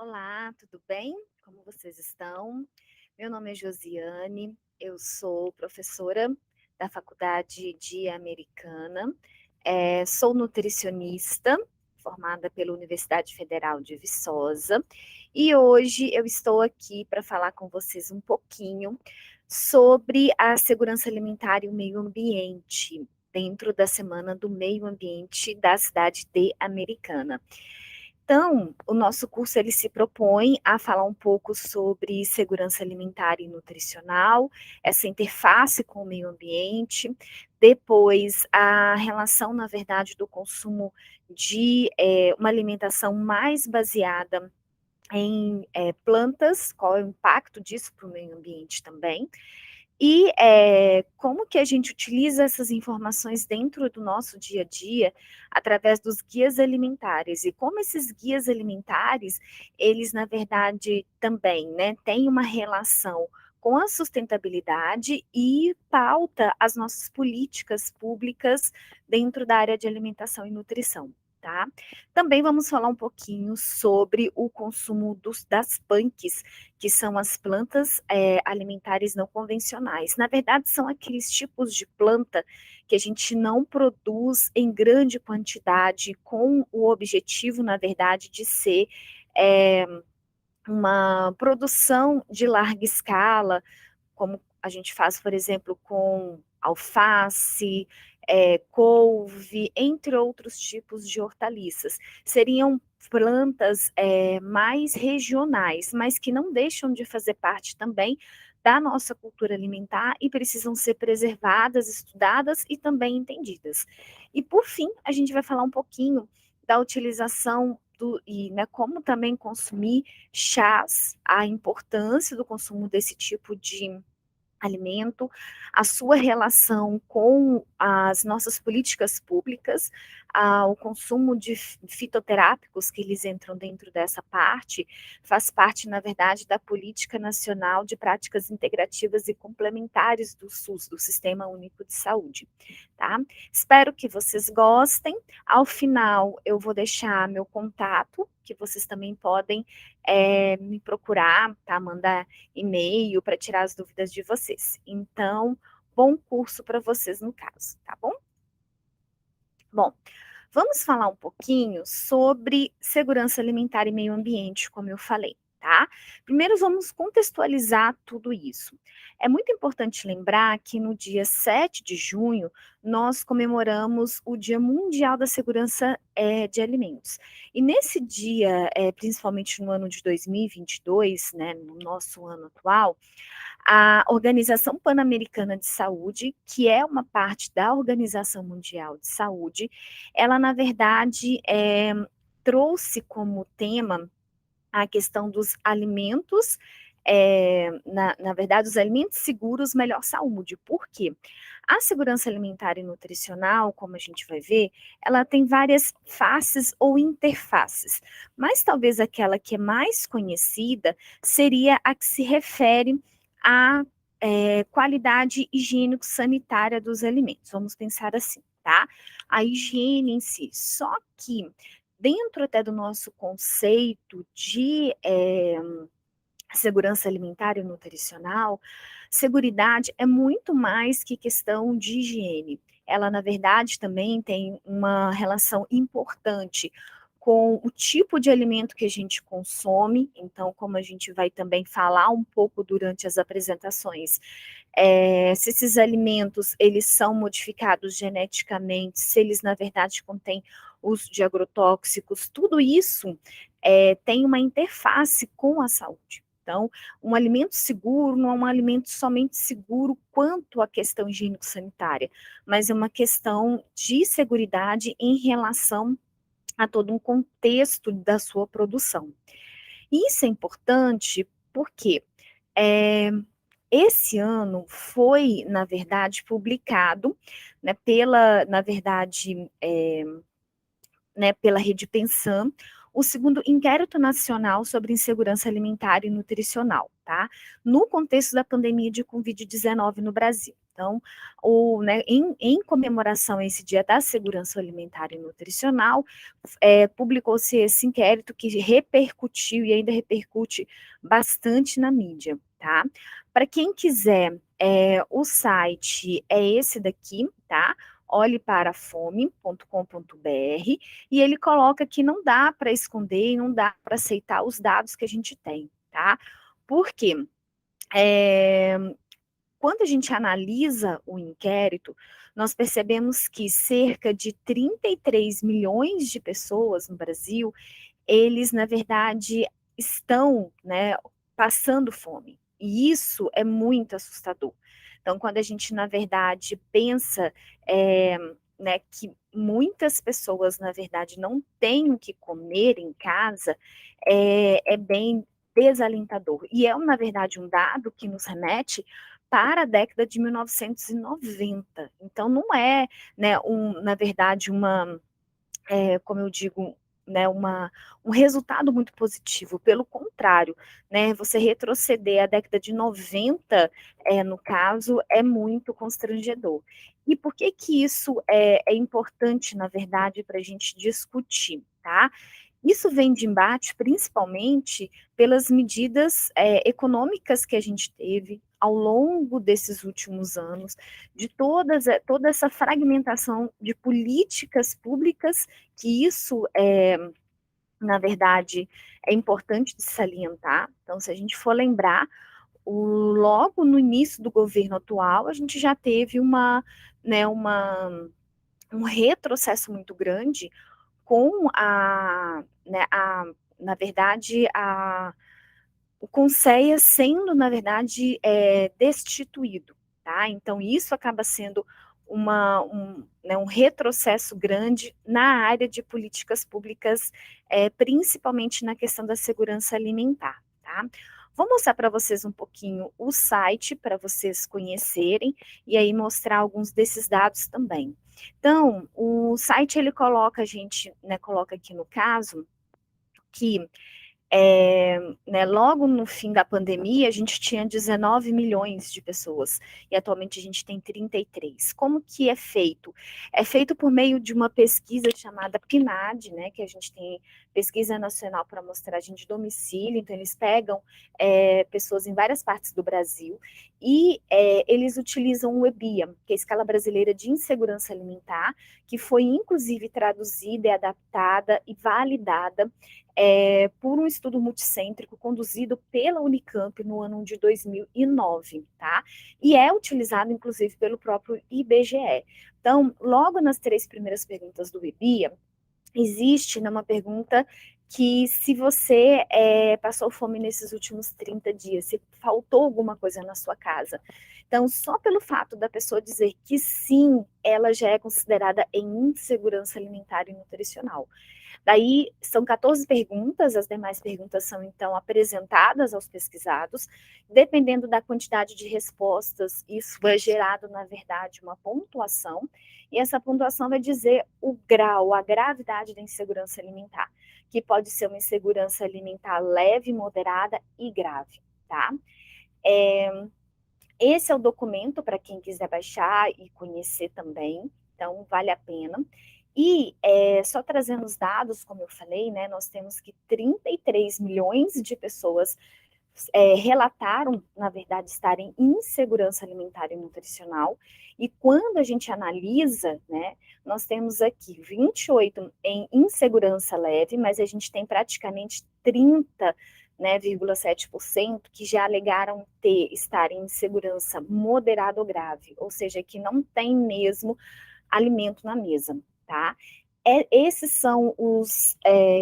Olá, tudo bem? Como vocês estão? Meu nome é Josiane, eu sou professora da Faculdade de Americana, sou nutricionista, formada pela Universidade Federal de Viçosa, e hoje eu estou aqui para falar com vocês um pouquinho sobre a segurança alimentar e o meio ambiente, dentro da Semana do Meio Ambiente da cidade de Americana. Então, o nosso curso ele se propõe a falar um pouco sobre segurança alimentar e nutricional, essa interface com o meio ambiente, depois a relação, na verdade, do consumo de uma alimentação mais baseada em plantas, qual é o impacto disso para o meio ambiente também, e como que a gente utiliza essas informações dentro do nosso dia a dia, através dos guias alimentares, e como esses guias alimentares, eles na verdade também, né, têm uma relação com a sustentabilidade e pauta as nossas políticas públicas dentro da área de alimentação e nutrição, tá? Também vamos falar um pouquinho sobre o consumo das punks, que são as plantas alimentares não convencionais. Na verdade, são aqueles tipos de planta que a gente não produz em grande quantidade, com o objetivo, na verdade, de ser é, uma produção de larga escala, como a gente faz, por exemplo, com alface, couve, entre outros tipos de hortaliças. Seriam plantas mais regionais, mas que não deixam de fazer parte também da nossa cultura alimentar e precisam ser preservadas, estudadas e também entendidas. E por fim, a gente vai falar um pouquinho da utilização né, como também consumir chás, a importância do consumo desse tipo de alimento, a sua relação com as nossas políticas públicas, o consumo de fitoterápicos, que eles entram dentro dessa parte, faz parte, na verdade, da Política Nacional de Práticas Integrativas e Complementares do SUS, do Sistema Único de Saúde, tá? Espero que vocês gostem. Ao final, eu vou deixar meu contato, que vocês também podem me procurar, tá? Mandar e-mail para tirar as dúvidas de vocês. Então, bom curso para vocês no caso, tá bom? Bom, vamos falar um pouquinho sobre segurança alimentar e meio ambiente, como eu falei, tá? Primeiro vamos contextualizar tudo isso. É muito importante lembrar que no dia 7 de junho nós comemoramos o Dia Mundial da Segurança de Alimentos. E nesse dia, principalmente no ano de 2022, né, no nosso ano atual, a Organização Pan-Americana de Saúde, que é uma parte da Organização Mundial de Saúde, ela, na verdade, trouxe como tema a questão dos alimentos, na verdade, os alimentos seguros, melhor saúde. Por quê? A segurança alimentar e nutricional, como a gente vai ver, ela tem várias faces ou interfaces, mas talvez aquela que é mais conhecida seria a que se refere à qualidade higiênico-sanitária dos alimentos. Vamos pensar assim, tá? A higiene em si. Só que dentro até do nosso conceito de segurança alimentar e nutricional, seguridade é muito mais que questão de higiene. Ela, na verdade, também tem uma relação importante com o tipo de alimento que a gente consome, então, como a gente vai também falar um pouco durante as apresentações, se esses alimentos, eles são modificados geneticamente, se eles, na verdade, contêm uso de agrotóxicos, tudo isso tem uma interface com a saúde. Então, um alimento seguro não é um alimento somente seguro quanto à questão higiênico-sanitária, mas é uma questão de seguridade em relação a todo um contexto da sua produção. E isso é importante porque esse ano foi, na verdade, publicado, né, na verdade, né, pela Rede Pensam, o segundo Inquérito Nacional sobre Insegurança Alimentar e Nutricional, tá? No contexto da pandemia de Covid-19 no Brasil. Então, né, em comemoração a esse Dia da Segurança Alimentar e Nutricional, publicou-se esse inquérito que repercutiu e ainda repercute bastante na mídia, tá? Para quem quiser, o site é esse daqui, tá? olheparafome.com.br, e ele coloca que não dá para esconder e não dá para aceitar os dados que a gente tem, tá? Por quê? Quando a gente analisa o inquérito, nós percebemos que cerca de 33 milhões de pessoas no Brasil, eles, na verdade, estão, né, passando fome. E isso é muito assustador. Então, quando a gente, na verdade, pensa, né, que muitas pessoas, na verdade, não têm o que comer em casa, é bem desalentador. E é, na verdade, um dado que nos remete para a década de 1990. Então, não é, né, na verdade, como eu digo, né, um resultado muito positivo. Pelo contrário, né, você retroceder à década de 90, no caso, é muito constrangedor. E por que que isso é importante, na verdade, para a gente discutir, tá? Isso vem de embate principalmente pelas medidas econômicas que a gente teve ao longo desses últimos anos, de toda essa fragmentação de políticas públicas, que isso, na verdade, é importante de salientar. Então, se a gente for lembrar, logo no início do governo atual, a gente já teve né, um retrocesso muito grande com né, na verdade, o Conselho sendo, na verdade, destituído, tá? Então, isso acaba sendo né, um retrocesso grande na área de políticas públicas, principalmente na questão da segurança alimentar, tá? Vou mostrar para vocês um pouquinho o site, para vocês conhecerem, e aí mostrar alguns desses dados também. Então, o site, ele coloca, a gente, né, coloca aqui no caso, que né, logo no fim da pandemia, a gente tinha 19 milhões de pessoas, e atualmente a gente tem 33. Como que é feito? É feito por meio de uma pesquisa chamada PNAD, né, que a gente tem Pesquisa Nacional para Amostragem de Domicílio, então eles pegam pessoas em várias partes do Brasil, e eles utilizam o EBIA, que é a Escala Brasileira de Insegurança Alimentar, que foi inclusive traduzida e adaptada e validada por um estudo multicêntrico conduzido pela Unicamp no ano de 2009, tá? E é utilizado, inclusive, pelo próprio IBGE. Então, logo nas 3 primeiras perguntas do EBIA, existe, né, uma pergunta que se você passou fome nesses últimos 30 dias, se faltou alguma coisa na sua casa. Então, só pelo fato da pessoa dizer que sim, ela já é considerada em insegurança alimentar e nutricional. Daí, são 14 perguntas, as demais perguntas são, então, apresentadas aos pesquisados. Dependendo da quantidade de respostas, isso é gerado, na verdade, uma pontuação, e essa pontuação vai dizer o grau, a gravidade da insegurança alimentar, que pode ser uma insegurança alimentar leve, moderada e grave, tá? Esse é o documento para quem quiser baixar e conhecer também, então vale a pena. E só trazendo os dados, como eu falei, né, nós temos que 33 milhões de pessoas relataram, na verdade, estarem em insegurança alimentar e nutricional, e quando a gente analisa, né, nós temos aqui 28 em insegurança leve, mas a gente tem praticamente 30, né, 0,7% que já alegaram estar em insegurança moderada ou grave, ou seja, que não tem mesmo alimento na mesa, tá? Esses são os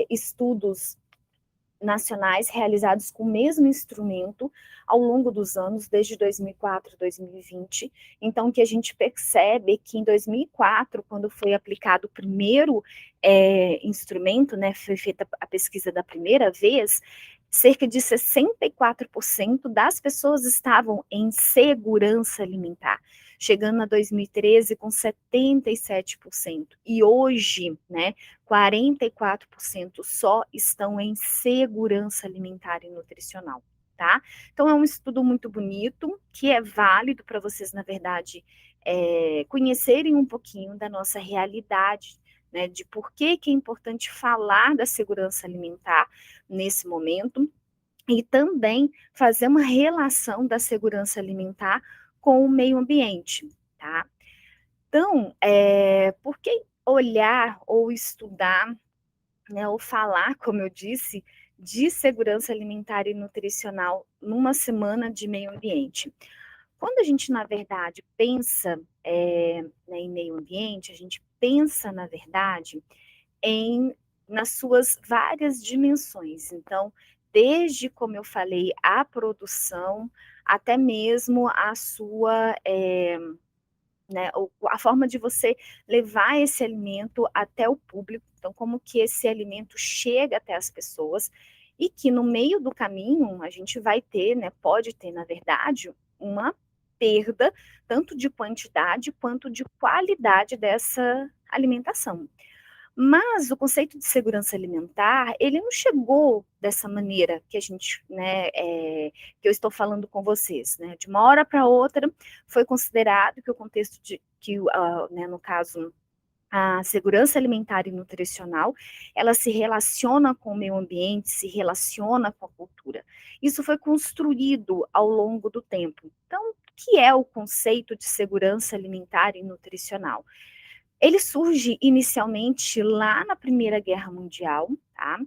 estudos nacionais realizados com o mesmo instrumento ao longo dos anos, desde 2004 a 2020. Então, o que a gente percebe é que em 2004, quando foi aplicado o primeiro instrumento, né, foi feita a pesquisa da primeira vez, cerca de 64% das pessoas estavam em segurança alimentar, chegando a 2013 com 77%. E hoje, né, 44% só estão em segurança alimentar e nutricional, tá? Então é um estudo muito bonito, que é válido para vocês, na verdade, conhecerem um pouquinho da nossa realidade, né, de por que é importante falar da segurança alimentar nesse momento, e também fazer uma relação da segurança alimentar com o meio ambiente, tá? Então, por que olhar ou estudar, né, ou falar, como eu disse, de segurança alimentar e nutricional numa semana de meio ambiente? Quando a gente, na verdade, pensa né, em meio ambiente, a gente pensa, na verdade, nas suas várias dimensões. Então, desde, como eu falei, a produção, até mesmo a sua, né, a forma de você levar esse alimento até o público, então como que esse alimento chega até as pessoas, e que no meio do caminho a gente vai ter, né, pode ter, na verdade, uma perda tanto de quantidade quanto de qualidade dessa alimentação. Mas o conceito de segurança alimentar, ele não chegou dessa maneira que a gente, né, que eu estou falando com vocês, né? De uma hora para outra, foi considerado que o contexto né, no caso, a segurança alimentar e nutricional, ela se relaciona com o meio ambiente, se relaciona com a cultura. Isso foi construído ao longo do tempo. Então, o que é o conceito de segurança alimentar e nutricional? Ele surge inicialmente lá na Primeira Guerra Mundial, tá?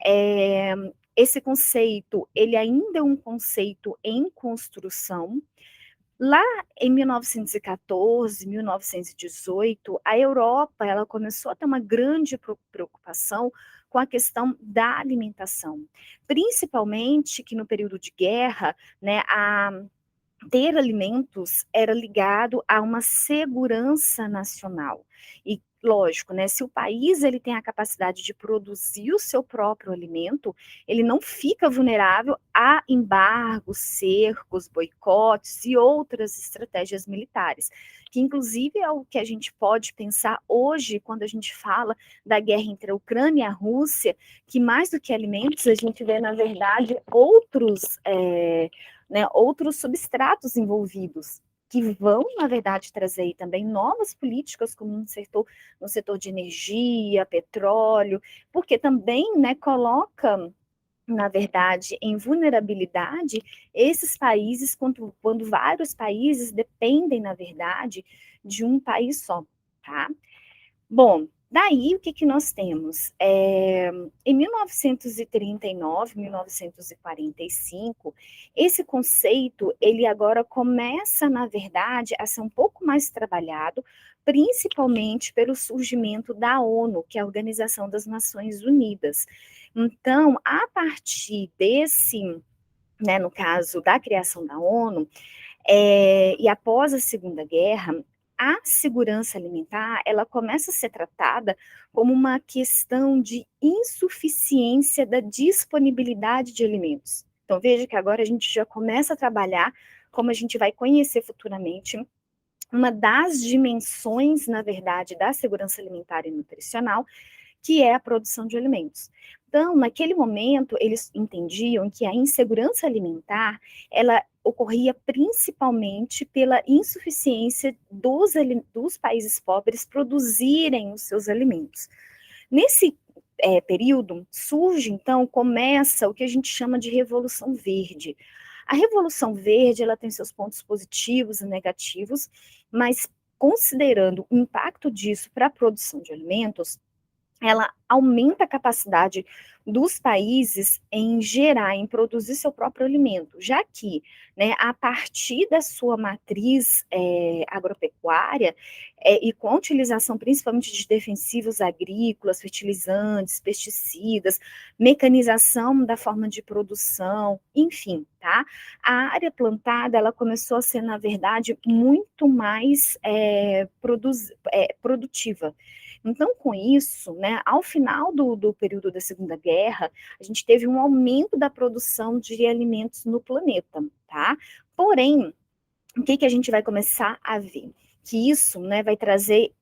É, esse conceito, ele ainda é um conceito em construção. Lá em 1914, 1918, a Europa, ela começou a ter uma grande preocupação com a questão da alimentação, principalmente que no período de guerra, né, ter alimentos era ligado a uma segurança nacional. E lógico, né, se o país ele tem a capacidade de produzir o seu próprio alimento, ele não fica vulnerável a embargos, cercos, boicotes e outras estratégias militares, que inclusive é o que a gente pode pensar hoje quando a gente fala da guerra entre a Ucrânia e a Rússia, que mais do que alimentos a gente vê na verdade outros substratos envolvidos, que vão, na verdade, trazer também novas políticas, como no setor de energia, petróleo, porque também, né, coloca, na verdade, em vulnerabilidade esses países, quando vários países dependem, na verdade, de um país só, tá? Bom, daí o que, que nós temos? Em 1939, 1945, esse conceito, ele agora começa, na verdade, a ser um pouco mais trabalhado, principalmente pelo surgimento da ONU, que é a Organização das Nações Unidas. Então, a partir desse, né, no caso da criação da ONU, e após a Segunda Guerra, a segurança alimentar, ela começa a ser tratada como uma questão de insuficiência da disponibilidade de alimentos. Então, veja que agora a gente já começa a trabalhar, como a gente vai conhecer futuramente, uma das dimensões, na verdade, da segurança alimentar e nutricional, que é a produção de alimentos. Então, naquele momento, eles entendiam que a insegurança alimentar, ela ocorria principalmente pela insuficiência dos países pobres produzirem os seus alimentos. Nesse período, surge, então, começa o que a gente chama de Revolução Verde. A Revolução Verde, ela tem seus pontos positivos e negativos, mas considerando o impacto disso para a produção de alimentos, ela aumenta a capacidade dos países em gerar, em produzir seu próprio alimento, já que, né, a partir da sua matriz agropecuária, e com a utilização principalmente de defensivos agrícolas, fertilizantes, pesticidas, mecanização da forma de produção, enfim, tá? A área plantada, ela começou a ser, na verdade, muito mais produtiva. Então, com isso, né, ao final do período da Segunda Guerra, a gente teve um aumento da produção de alimentos no planeta, tá? Porém, o que, que a gente vai começar a ver? Que isso, né, vai trazer,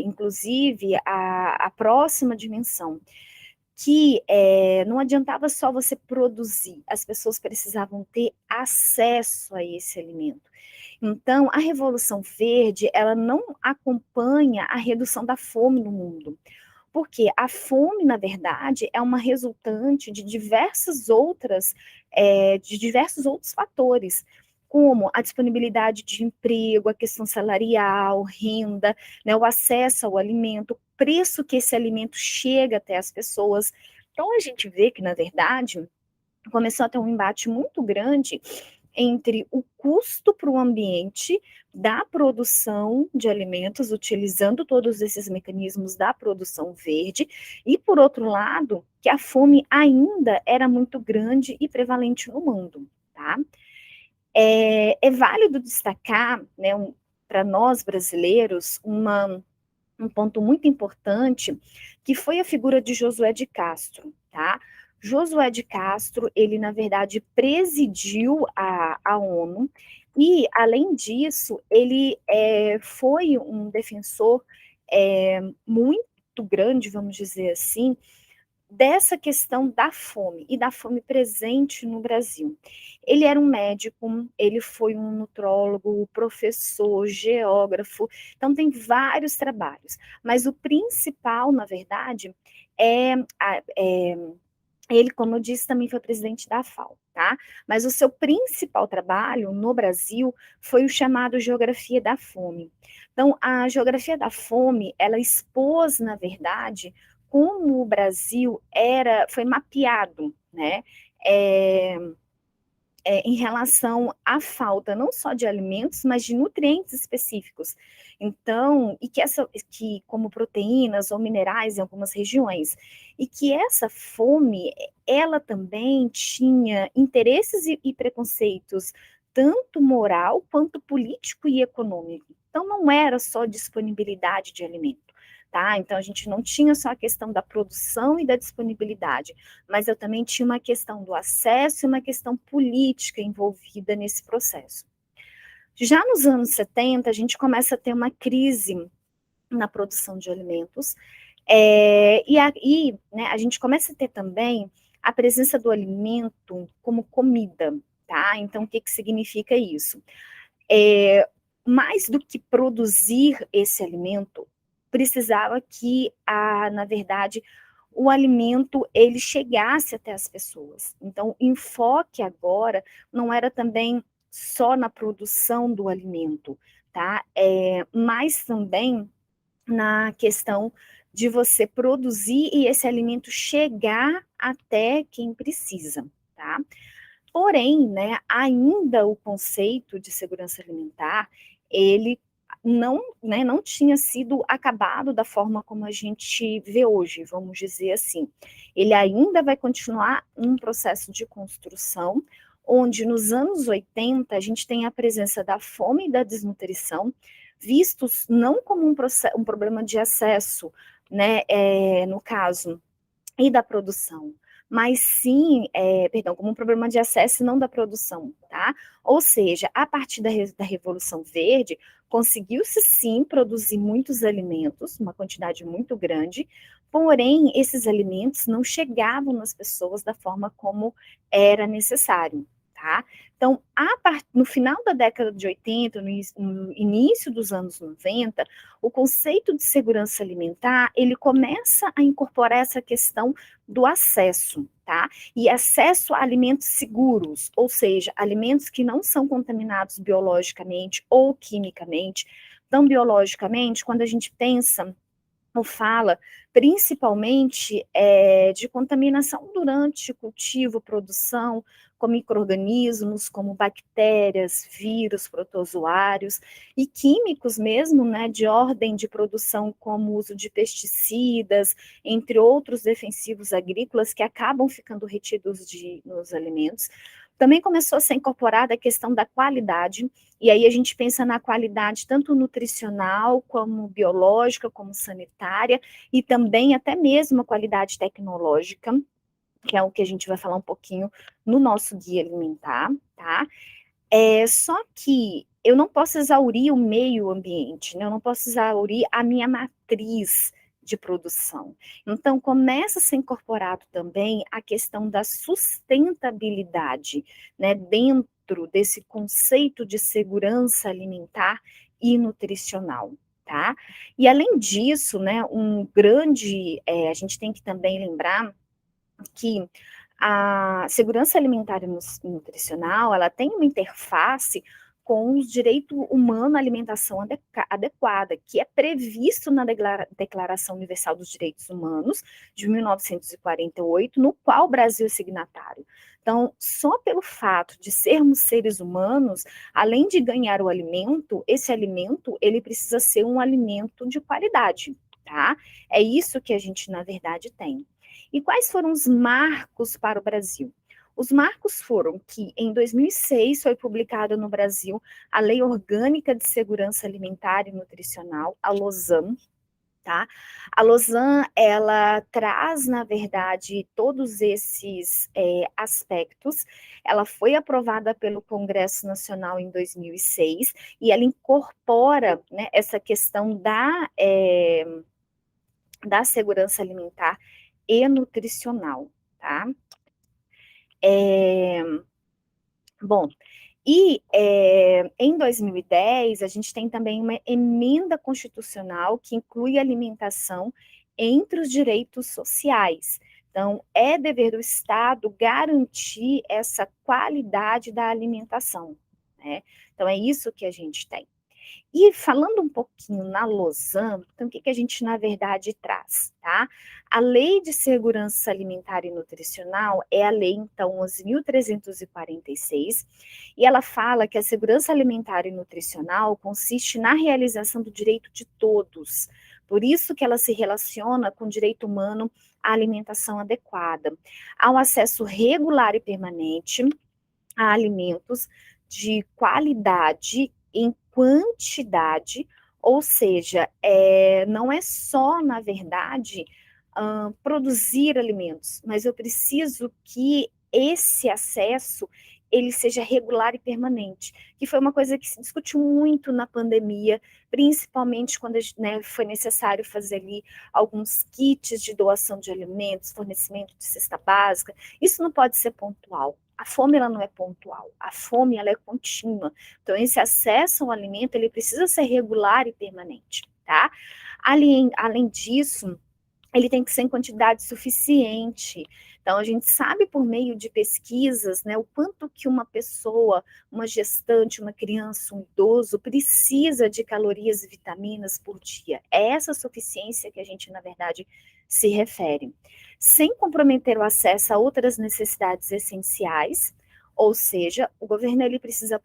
inclusive, a próxima dimensão. que não adiantava só você produzir, as pessoas precisavam ter acesso a esse alimento. Então, a Revolução Verde, ela não acompanha a redução da fome no mundo, porque a fome, na verdade, é uma resultante de diversos outros fatores, como a disponibilidade de emprego, a questão salarial, renda, né, o acesso ao alimento, o preço que esse alimento chega até as pessoas. Então, a gente vê que, na verdade, começou a ter um embate muito grande entre o custo para o ambiente da produção de alimentos, utilizando todos esses mecanismos da produção verde, e, por outro lado, que a fome ainda era muito grande e prevalente no mundo, tá? É válido destacar, né, para nós brasileiros, um ponto muito importante, que foi a figura de Josué de Castro, tá? Josué de Castro, ele, na verdade, presidiu a ONU, e, além disso, ele foi um defensor muito grande, vamos dizer assim, dessa questão da fome, e da fome presente no Brasil. Ele era um médico, ele foi um nutrólogo, professor, geógrafo, então tem vários trabalhos, mas o principal, na verdade, é, é ele, como eu disse, também foi presidente da FAO, tá? Mas o seu principal trabalho no Brasil foi o chamado Geografia da Fome. Então, a Geografia da Fome, ela expôs, na verdade, como o Brasil foi mapeado, né? É, em relação à falta não só de alimentos, mas de nutrientes específicos. Então, que como proteínas ou minerais em algumas regiões, e que essa fome, ela também tinha interesses e preconceitos, tanto moral quanto político e econômico. Então, não era só disponibilidade de alimento. Tá? Então, a gente não tinha só a questão da produção e da disponibilidade, mas eu também tinha uma questão do acesso e uma questão política envolvida nesse processo. Já nos anos 70, a gente começa a ter uma crise na produção de alimentos, e aí, né, a gente começa a ter também a presença do alimento como comida, tá? Então, o que significa isso? Mais do que produzir esse alimento, precisava que, na verdade, o alimento ele chegasse até as pessoas. Então, o enfoque agora não era também só na produção do alimento, tá? Mas também na questão de você produzir e esse alimento chegar até quem precisa, tá? Porém, né, ainda o conceito de segurança alimentar, ele não tinha sido acabado da forma como a gente vê hoje, vamos dizer assim. Ele ainda vai continuar um processo de construção, onde nos anos 80 a gente tem a presença da fome e da desnutrição, vistos não como um problema de acesso, né, no caso, e da produção, mas sim, perdão, como um problema de acesso e não da produção, tá? Ou seja, a partir da Revolução Verde, conseguiu-se sim produzir muitos alimentos, uma quantidade muito grande, porém, esses alimentos não chegavam nas pessoas da forma como era necessário, tá? Então, no final da década de 80, no início dos anos 90, o conceito de segurança alimentar, ele começa a incorporar essa questão do acesso, tá? E acesso a alimentos seguros, ou seja, alimentos que não são contaminados biologicamente ou quimicamente. Então, biologicamente, quando a gente pensa ou fala principalmente de contaminação durante cultivo, produção, com micro-organismos como bactérias, vírus, protozoários e químicos mesmo, né, de ordem de produção como o uso de pesticidas, entre outros defensivos agrícolas que acabam ficando retidos nos alimentos. Também começou a ser incorporada a questão da qualidade, e aí a gente pensa na qualidade tanto nutricional, como biológica, como sanitária, e também até mesmo a qualidade tecnológica, que é o que a gente vai falar um pouquinho no nosso guia alimentar, tá? Só que eu não posso exaurir o meio ambiente, né? Eu não posso exaurir a minha matriz de produção. Então, começa a ser incorporado também a questão da sustentabilidade, né, dentro desse conceito de segurança alimentar e nutricional, tá? E além disso, né, a gente tem que também lembrar que a segurança alimentar e nutricional, ela tem uma interface com o direito humano à alimentação adequada, que é previsto na Declaração Universal dos Direitos Humanos, de 1948, no qual o Brasil é signatário. Então, só pelo fato de sermos seres humanos, além de ganhar o alimento, esse alimento, ele precisa ser um alimento de qualidade, tá? É isso que a gente, na verdade, tem. E quais foram os marcos para o Brasil? Os marcos foram que, em 2006, foi publicada no Brasil a Lei Orgânica de Segurança Alimentar e Nutricional, a LOSAN, tá? A LOSAN, ela traz, na verdade, todos esses aspectos. Ela foi aprovada pelo Congresso Nacional em 2006 e ela incorpora, né, essa questão da segurança alimentar e nutricional, tá? Bom, em 2010, a gente tem também uma emenda constitucional que inclui a alimentação entre os direitos sociais. Então, é dever do Estado garantir essa qualidade da alimentação, né? Então, é isso que a gente tem. E falando um pouquinho na Lausanne, então o que a gente na verdade traz, tá? A Lei de Segurança Alimentar e Nutricional é a lei, então, 11.346, e ela fala que a segurança alimentar e nutricional consiste na realização do direito de todos. Por isso que ela se relaciona com o direito humano à alimentação adequada, ao acesso regular e permanente a alimentos de qualidade em quantidade, ou seja, não é só, na verdade, produzir alimentos, mas eu preciso que esse acesso ele seja regular e permanente, que foi uma coisa que se discutiu muito na pandemia, principalmente quando, né, foi necessário fazer ali alguns kits de doação de alimentos, fornecimento de cesta básica. Isso não pode ser pontual. A fome ela não é pontual, a fome ela é contínua. Então esse acesso ao alimento ele precisa ser regular e permanente, tá? Além disso, ele tem que ser em quantidade suficiente. Então, a gente sabe por meio de pesquisas, né, o quanto que uma pessoa, uma gestante, uma criança, um idoso, precisa de calorias e vitaminas por dia. É essa suficiência que a gente, na verdade, se refere. Sem comprometer o acesso a outras necessidades essenciais, ou seja, o governo ele precisa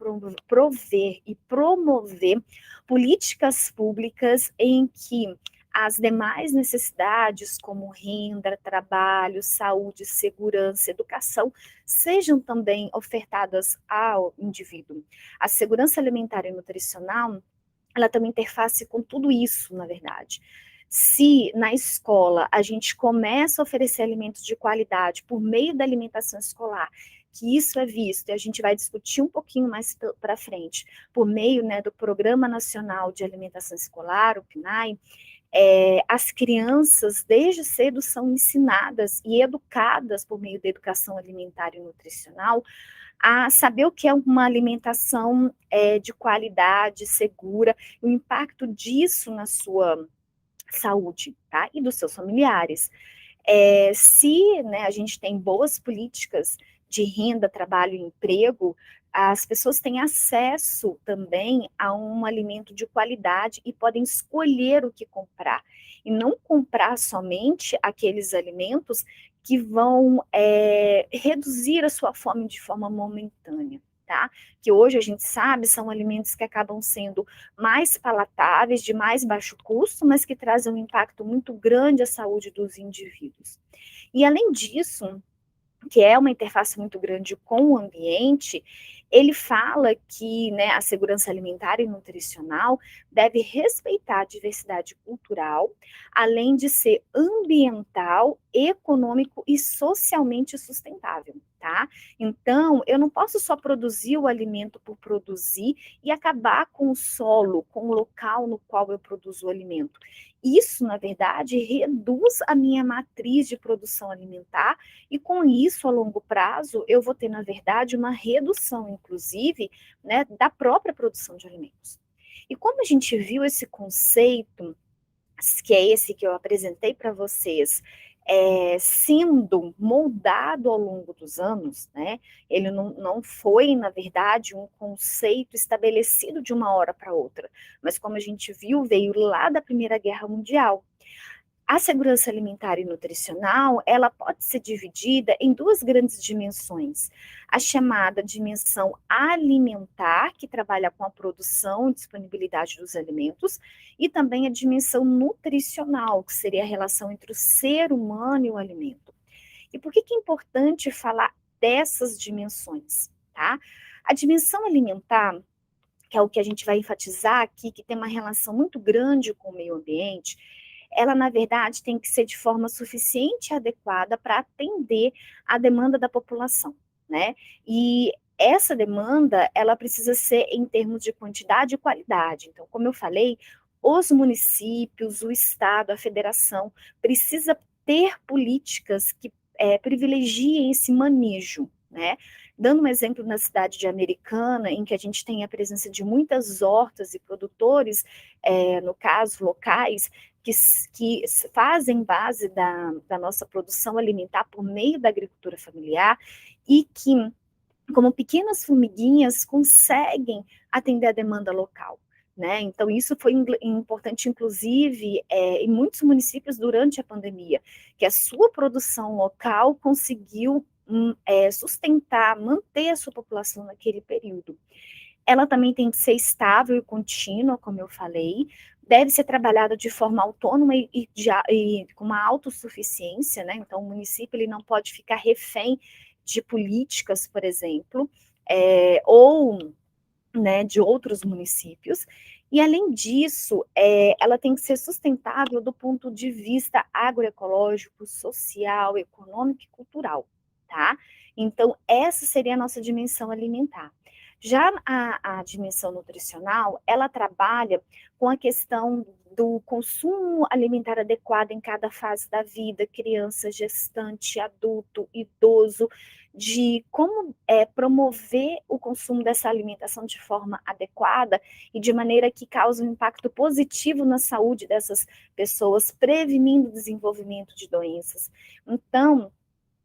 prover e promover políticas públicas em que as demais necessidades, como renda, trabalho, saúde, segurança, educação, sejam também ofertadas ao indivíduo. A segurança alimentar e nutricional, ela tem uma interface com tudo isso, na verdade. Se na escola a gente começa a oferecer alimentos de qualidade por meio da alimentação escolar, que isso é visto, e a gente vai discutir um pouquinho mais para frente, por meio, né, do Programa Nacional de Alimentação Escolar, o PNAE, as crianças, desde cedo, são ensinadas e educadas por meio da educação alimentar e nutricional a saber o que é uma alimentação de qualidade, segura, o impacto disso na sua saúde, tá? E dos seus familiares. Se, né, a gente tem boas políticas de renda, trabalho e emprego, as pessoas têm acesso também a um alimento de qualidade e podem escolher o que comprar. E não comprar somente aqueles alimentos que vão reduzir a sua fome de forma momentânea. Tá? Que hoje a gente sabe são alimentos que acabam sendo mais palatáveis, de mais baixo custo, mas que trazem um impacto muito grande à saúde dos indivíduos. E além disso, que é uma interface muito grande com o ambiente, ele fala que, né, a segurança alimentar e nutricional deve respeitar a diversidade cultural, além de ser ambiental, econômico e socialmente sustentável. tá? Então, eu não posso só produzir o alimento por produzir e acabar com o solo, com o local no qual eu produzo o alimento. Isso, na verdade, reduz a minha matriz de produção alimentar e, com isso, a longo prazo, eu vou ter, na verdade, uma redução, inclusive, né, da própria produção de alimentos. E como a gente viu esse conceito, que é esse que eu apresentei para vocês, sendo moldado ao longo dos anos, né? Ele não foi, na verdade, um conceito estabelecido de uma hora para outra, mas como a gente viu, veio lá da Primeira Guerra Mundial. A segurança alimentar e nutricional, ela pode ser dividida em duas grandes dimensões. A chamada dimensão alimentar, que trabalha com a produção e disponibilidade dos alimentos, e também a dimensão nutricional, que seria a relação entre o ser humano e o alimento. E por que é importante falar dessas dimensões, tá? A dimensão alimentar, que é o que a gente vai enfatizar aqui, que tem uma relação muito grande com o meio ambiente, ela, na verdade, tem que ser de forma suficiente e adequada para atender a demanda da população, né? E essa demanda, ela precisa ser em termos de quantidade e qualidade. Então, como eu falei, os municípios, o Estado, a federação, precisa ter políticas que privilegiem esse manejo, né? Dando um exemplo na cidade de Americana, em que a gente tem a presença de muitas hortas e produtores, no caso, locais, que fazem base da nossa produção alimentar por meio da agricultura familiar e que, como pequenas formiguinhas, conseguem atender a demanda local. Né? Então, isso foi importante, inclusive, em muitos municípios durante a pandemia, que a sua produção local conseguiu sustentar, manter a sua população naquele período. Ela também tem que ser estável e contínua, como eu falei, deve ser trabalhada de forma autônoma e com uma autossuficiência, né? Então, o município ele não pode ficar refém de políticas, por exemplo, ou, né, de outros municípios. E, além disso, ela tem que ser sustentável do ponto de vista agroecológico, social, econômico e cultural, tá? Então, essa seria a nossa dimensão alimentar. Já a dimensão nutricional, ela trabalha com a questão do consumo alimentar adequado em cada fase da vida, criança, gestante, adulto, idoso, de como promover o consumo dessa alimentação de forma adequada e de maneira que cause um impacto positivo na saúde dessas pessoas, prevenindo o desenvolvimento de doenças. Então,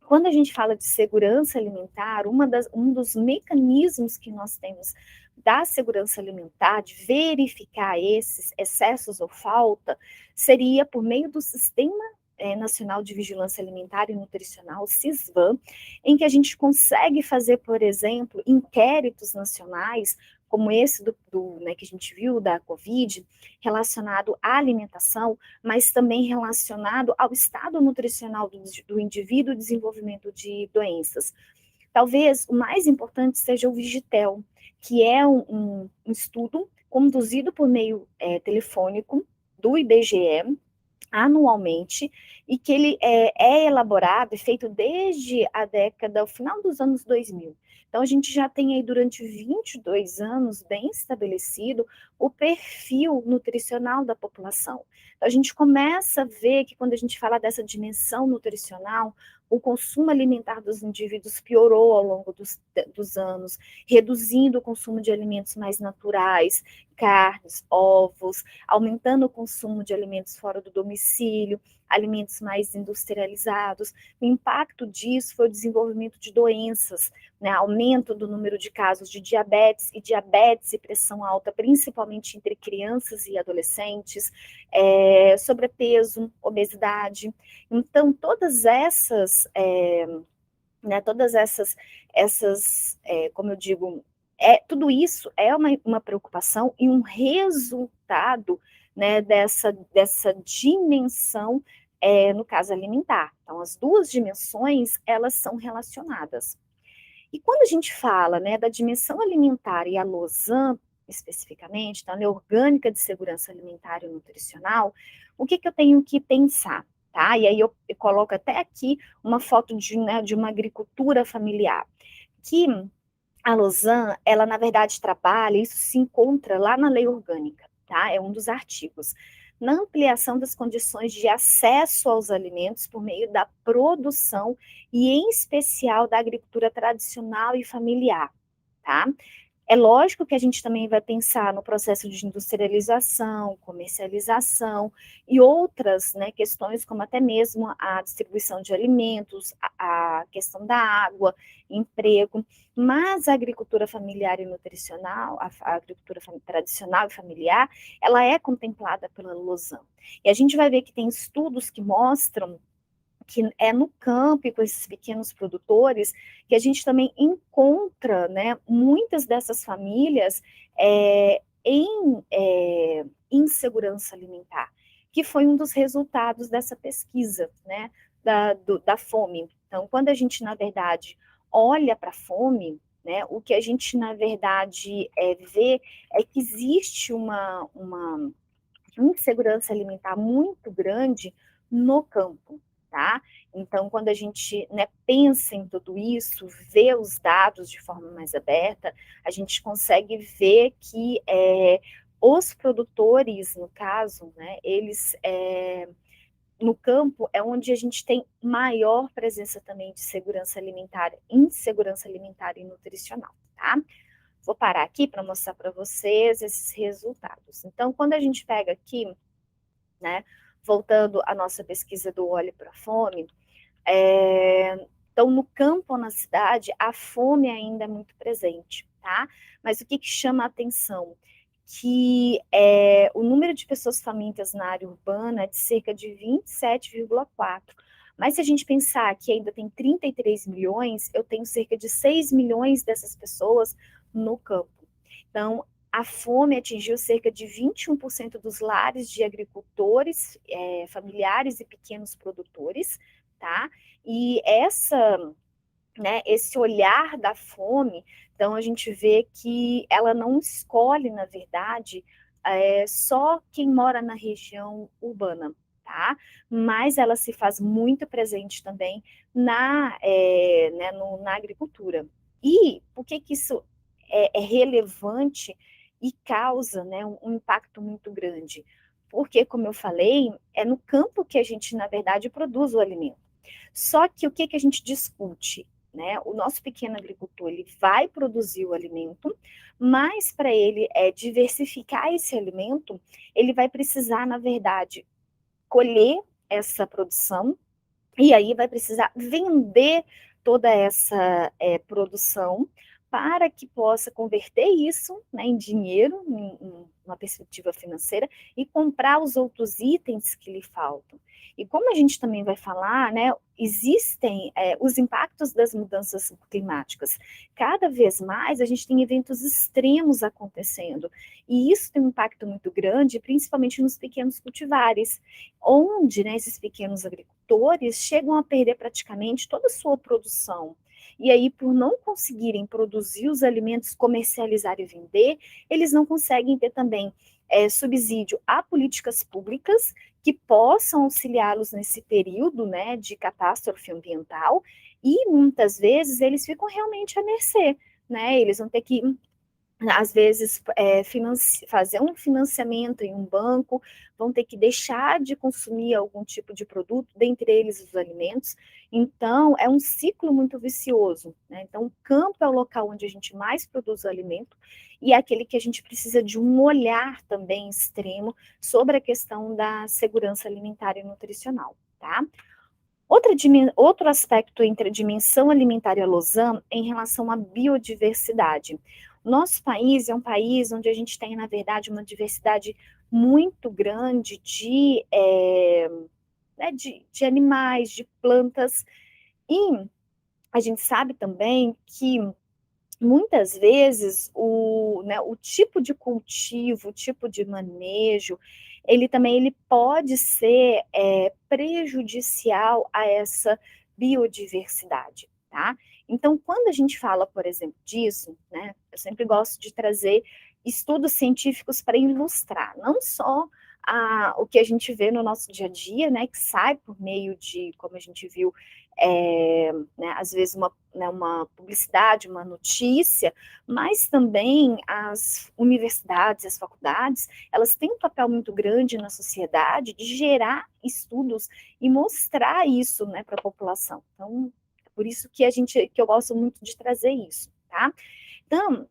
quando a gente fala de segurança alimentar, um dos mecanismos que nós temos da segurança alimentar, de verificar esses excessos ou falta, seria por meio do Sistema Nacional de Vigilância Alimentar e Nutricional, SISVAN, em que a gente consegue fazer, por exemplo, inquéritos nacionais, como esse né, que a gente viu da Covid, relacionado à alimentação, mas também relacionado ao estado nutricional do indivíduo e desenvolvimento de doenças. Talvez o mais importante seja o Vigitel, que é um estudo conduzido por meio telefônico do IBGE, anualmente, e que ele é elaborado e feito desde a década, o final dos anos 2000. Então, a gente já tem aí durante 22 anos bem estabelecido o perfil nutricional da população. Então, a gente começa a ver que quando a gente fala dessa dimensão nutricional, o consumo alimentar dos indivíduos piorou ao longo dos anos, reduzindo o consumo de alimentos mais naturais, carnes, ovos, aumentando o consumo de alimentos fora do domicílio, alimentos mais industrializados. O impacto disso foi o desenvolvimento de doenças, né, aumento do número de casos de diabetes e pressão alta, principalmente entre crianças e adolescentes, sobrepeso, obesidade. Então, como eu digo, tudo isso é uma preocupação e um resultado, né, dessa dimensão, no caso alimentar. Então, as duas dimensões, elas são relacionadas. E quando a gente fala, né, da dimensão alimentar e a Lausanne, especificamente, então, a Lei Orgânica de Segurança Alimentar e Nutricional, o que eu tenho que pensar? tá? E aí eu coloco até aqui uma foto de uma agricultura familiar, que a Lausanne, ela na verdade trabalha, isso se encontra lá na lei orgânica, tá? É um dos artigos. Na ampliação das condições de acesso aos alimentos por meio da produção e, em especial, da agricultura tradicional e familiar, tá? É lógico que a gente também vai pensar no processo de industrialização, comercialização e outras, né, questões, como até mesmo a distribuição de alimentos, a questão da água, emprego, mas a agricultura familiar e nutricional, a agricultura tradicional e familiar, ela é contemplada pela Lausanne. E a gente vai ver que tem estudos que mostram que é no campo e com esses pequenos produtores que a gente também encontra, né, muitas dessas famílias em insegurança alimentar, que foi um dos resultados dessa pesquisa, né, da fome. Então, quando a gente, na verdade, olha para a fome, né, o que a gente, na verdade, vê é que existe uma insegurança alimentar muito grande no campo, tá? Então, quando a gente, né, pensa em tudo isso, vê os dados de forma mais aberta, a gente consegue ver que os produtores, no caso, né, eles no campo é onde a gente tem maior presença também de segurança alimentar, insegurança alimentar e nutricional, tá? Vou parar aqui para mostrar para vocês esses resultados. Então, quando a gente pega aqui, né, voltando à nossa pesquisa do Olhe para a Fome, então, no campo ou na cidade, a fome ainda é muito presente, tá? Mas o que chama a atenção? Que o número de pessoas famintas na área urbana é de cerca de 27,4. Mas se a gente pensar que ainda tem 33 milhões, eu tenho cerca de 6 milhões dessas pessoas no campo. Então, a fome atingiu cerca de 21% dos lares de agricultores, familiares e pequenos produtores, tá? E esse olhar da fome, então a gente vê que ela não escolhe, na verdade, só quem mora na região urbana, tá? Mas ela se faz muito presente também na agricultura. E por que isso é relevante e causa, né, um impacto muito grande? Porque, como eu falei, é no campo que a gente, na verdade, produz o alimento. Só que o que a gente discute? Né? O nosso pequeno agricultor ele vai produzir o alimento, mas para ele diversificar esse alimento, ele vai precisar, na verdade, colher essa produção e aí vai precisar vender toda essa produção para que possa converter isso, né, em dinheiro, em uma perspectiva financeira, e comprar os outros itens que lhe faltam. E como a gente também vai falar, né, existem os impactos das mudanças climáticas. Cada vez mais a gente tem eventos extremos acontecendo, e isso tem um impacto muito grande, principalmente nos pequenos cultivares, onde, né, esses pequenos agricultores chegam a perder praticamente toda a sua produção. E aí, por não conseguirem produzir os alimentos, comercializar e vender, eles não conseguem ter também subsídio a políticas públicas que possam auxiliá-los nesse período, né, de catástrofe ambiental, e muitas vezes eles ficam realmente à mercê, né? Eles vão ter que às vezes, fazer um financiamento em um banco, vão ter que deixar de consumir algum tipo de produto, dentre eles os alimentos. Então, é um ciclo muito vicioso, né? Então, o campo é o local onde a gente mais produz o alimento e é aquele que a gente precisa de um olhar também extremo sobre a questão da segurança alimentar e nutricional, tá? Outro aspecto entre a dimensão alimentar e a Lausanne é em relação à biodiversidade. O nosso país é um país onde a gente tem, na verdade, uma diversidade muito grande de animais, de plantas, e a gente sabe também que muitas vezes o tipo de cultivo, o tipo de manejo, ele pode ser prejudicial a essa biodiversidade, tá? Então, quando a gente fala, por exemplo, disso, né, eu sempre gosto de trazer estudos científicos para ilustrar, não só o que a gente vê no nosso dia a dia, né, que sai por meio de, como a gente viu, né, às vezes uma publicidade, uma notícia, mas também as universidades, as faculdades, elas têm um papel muito grande na sociedade de gerar estudos e mostrar isso, né, para a população. Então, é por isso que eu gosto muito de trazer isso, tá? Então,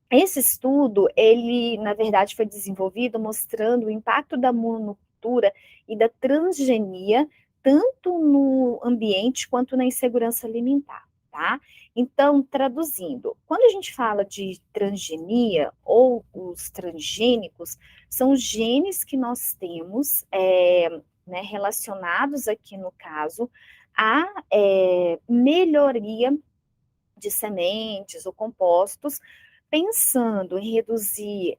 esse estudo, ele, na verdade, foi desenvolvido mostrando o impacto da monocultura e da transgenia, tanto no ambiente quanto na insegurança alimentar, tá? Então, traduzindo, quando a gente fala de transgenia ou os transgênicos, são genes que nós temos, né, relacionados aqui no caso, à melhoria de sementes ou compostos, pensando em reduzir,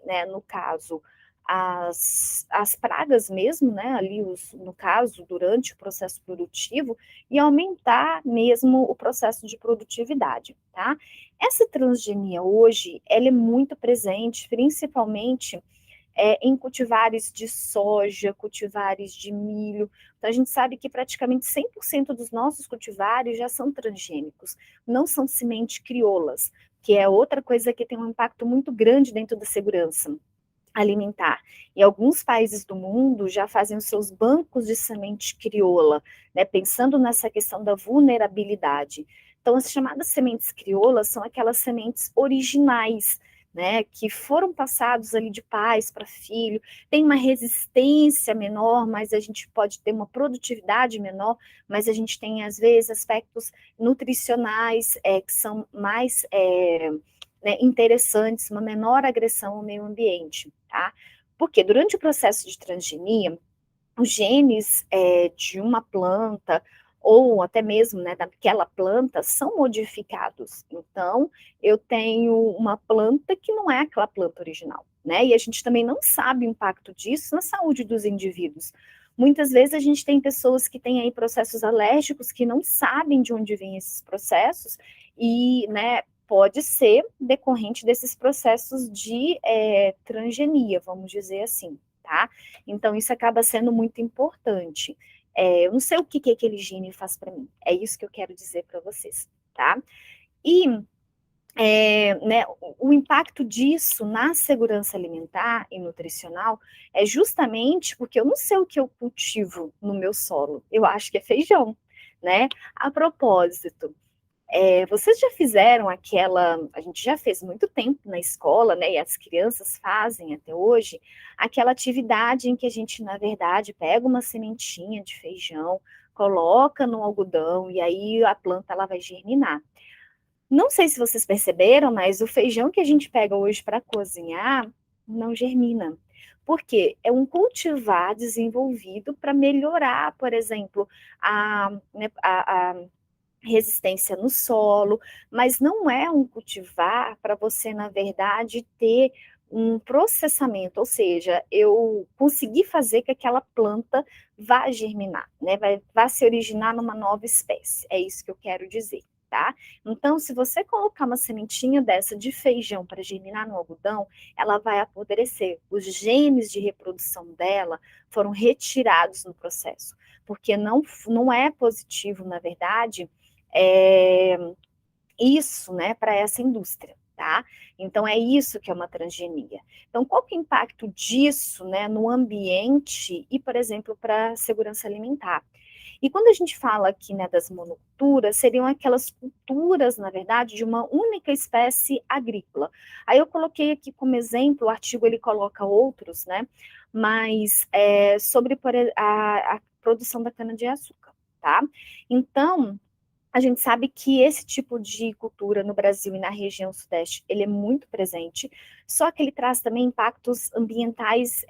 né, no caso, as pragas mesmo, né, ali no caso, durante o processo produtivo, e aumentar mesmo o processo de produtividade, tá? Essa transgenia hoje, ela é muito presente, principalmente em cultivares de soja, cultivares de milho. Então, a gente sabe que praticamente 100% dos nossos cultivares já são transgênicos, não são semente crioulas, que é outra coisa que tem um impacto muito grande dentro da segurança alimentar. E alguns países do mundo já fazem os seus bancos de semente crioula, né, pensando nessa questão da vulnerabilidade. Então, as chamadas sementes crioulas são aquelas sementes originais, né, que foram passados ali de pais para filho, tem uma resistência menor, mas a gente pode ter uma produtividade menor, mas a gente tem, às vezes, aspectos nutricionais que são mais né, interessantes, uma menor agressão ao meio ambiente, tá? Porque durante o processo de transgenia, os genes de uma planta ou até mesmo, né, daquela planta são modificados. Então, eu tenho uma planta que não é aquela planta original, né? E a gente também não sabe o impacto disso na saúde dos indivíduos. Muitas vezes a gente tem pessoas que têm aí processos alérgicos que não sabem de onde vêm esses processos e, né, pode ser decorrente desses processos de transgenia, vamos dizer assim, tá? Então, isso acaba sendo muito importante. Eu não sei o que aquele gene faz para mim, é isso que eu quero dizer para vocês, tá? E né, o impacto disso na segurança alimentar e nutricional é justamente porque eu não sei o que eu cultivo no meu solo, eu acho que é feijão, né? A propósito, vocês já fizeram a gente já fez muito tempo na escola, né, e as crianças fazem até hoje, aquela atividade em que a gente, na verdade, pega uma sementinha de feijão, coloca no algodão e aí a planta ela vai germinar. Não sei se vocês perceberam, mas o feijão que a gente pega hoje para cozinhar não germina. Por quê? É um cultivar desenvolvido para melhorar, por exemplo, né, a resistência no solo, mas não é um cultivar para você, na verdade, ter um processamento, ou seja, eu conseguir fazer que aquela planta vá germinar, né? Vá se originar numa nova espécie. É isso que eu quero dizer, tá? Então, se você colocar uma sementinha dessa de feijão para germinar no algodão, ela vai apodrecer. Os genes de reprodução dela foram retirados no processo, porque não é positivo, na verdade, é, isso, né, para essa indústria, tá? Então é isso que é uma transgenia. Então qual que é o impacto disso, né, no ambiente e, por exemplo, para a segurança alimentar? E quando a gente fala aqui, né, das monoculturas, seriam aquelas culturas, na verdade, de uma única espécie agrícola. Aí eu coloquei aqui como exemplo, o artigo ele coloca outros, né, mas sobre a produção da cana-de-açúcar, tá? Então, a gente sabe que esse tipo de cultura no Brasil e na região sudeste, ele é muito presente, só que ele traz também impactos ambientais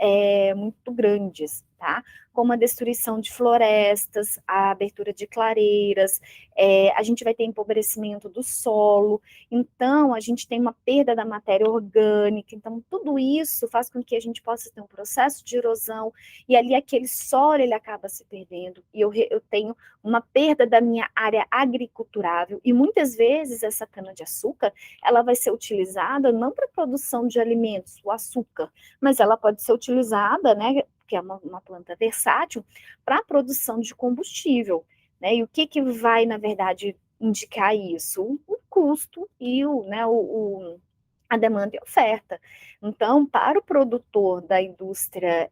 muito grandes, tá? Como a destruição de florestas, a abertura de clareiras, a gente vai ter empobrecimento do solo, então a gente tem uma perda da matéria orgânica, então tudo isso faz com que a gente possa ter um processo de erosão, e ali aquele solo ele acaba se perdendo, e eu tenho uma perda da minha área agriculturável, e muitas vezes essa cana-de-açúcar, ela vai ser utilizada não para produção produção de alimentos, o açúcar, mas ela pode ser utilizada, né, que é uma planta versátil, para a produção de combustível, né, e o que vai, na verdade, indicar isso? O custo e a demanda e a oferta. Então, para o produtor da indústria